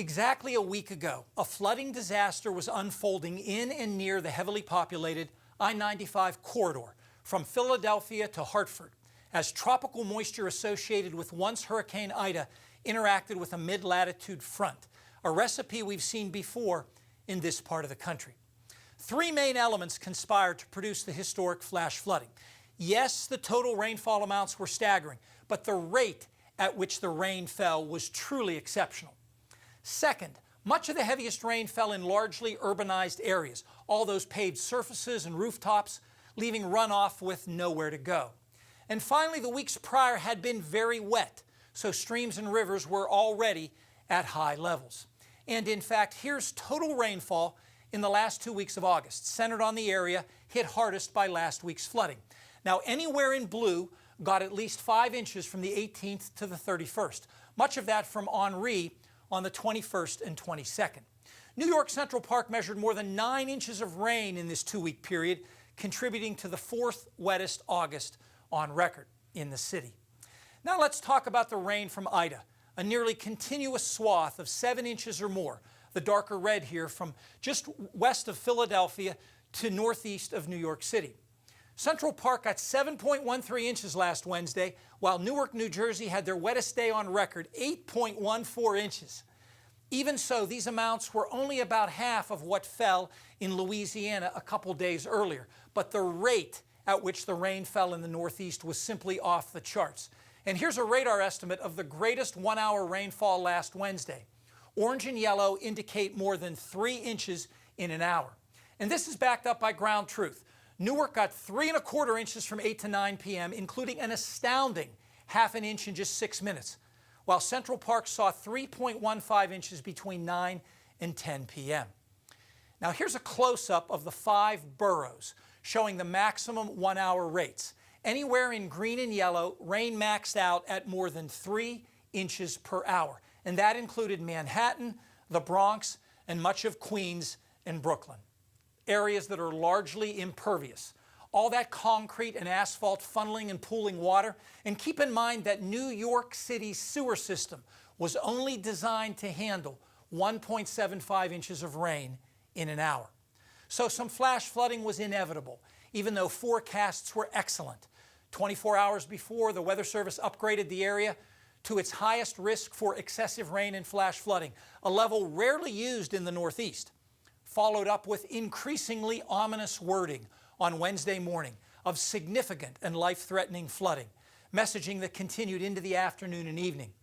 Exactly a week ago, a flooding disaster was unfolding in and near the heavily populated I-95 corridor from Philadelphia to Hartford, as tropical moisture associated with once Hurricane Ida interacted with a mid-latitude front, a recipe we've seen before in this part of the country. Three main elements conspired to produce the historic flash flooding. Yes, the total rainfall amounts were staggering, but the rate at which the rain fell was truly exceptional. Second, much of the heaviest rain fell in largely urbanized areas, all those paved surfaces and rooftops, leaving runoff with nowhere to go. And finally, the weeks prior had been very wet, so streams and rivers were already at high levels. And in fact, here's total rainfall in the last 2 weeks of August, centered on the area hit hardest by last week's flooding. Now, anywhere in blue got at least 5 inches from the 18th to the 31st, much of that from Henri on the 21st and 22nd. New York Central Park measured more than 9 inches of rain in this 2-week period, contributing to the 4th wettest August on record in the city. Now let's talk about the rain from Ida, a nearly continuous swath of 7 inches or more, the darker red here from just west of Philadelphia to northeast of New York City. Central Park got 7.13 inches last Wednesday, while Newark, New Jersey had their wettest day on record, 8.14 inches. Even so, these amounts were only about half of what fell in Louisiana a couple days earlier, but the rate at which the rain fell in the Northeast was simply off the charts. And here's a radar estimate of the greatest 1-hour rainfall last Wednesday. Orange and yellow indicate more than 3 inches in an hour. And this is backed up by ground truth. Newark got 3¼ inches from 8 to 9 p.m., including an astounding ½ an inch in just 6 minutes, while Central Park saw 3.15 inches between 9 and 10 p.m. Now here's a close-up of the 5 boroughs showing the maximum 1-hour rates. Anywhere in green and yellow, rain maxed out at more than 3 inches per hour, and that included Manhattan, the Bronx, and much of Queens and Brooklyn. Areas that are largely impervious. All that concrete and asphalt funneling and pooling water. And keep in mind that New York City's sewer system was only designed to handle 1.75 inches of rain in an hour. So some flash flooding was inevitable, even though forecasts were excellent. 24 hours before, the Weather Service upgraded the area to its highest risk for excessive rain and flash flooding, a level rarely used in the Northeast, followed up with increasingly ominous wording on Wednesday morning of significant and life-threatening flooding, messaging that continued into the afternoon and evening.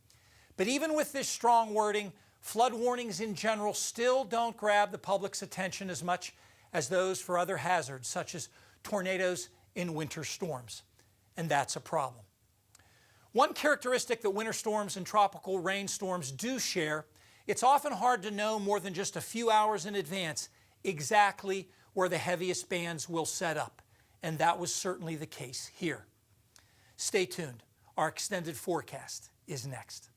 But even with this strong wording, flood warnings in general still don't grab the public's attention as much as those for other hazards, such as tornadoes and winter storms. And that's a problem. One characteristic that winter storms and tropical rainstorms do share: it's often hard to know more than just a few hours in advance exactly where the heaviest bands will set up. And that was certainly the case here. Stay tuned. Our extended forecast is next.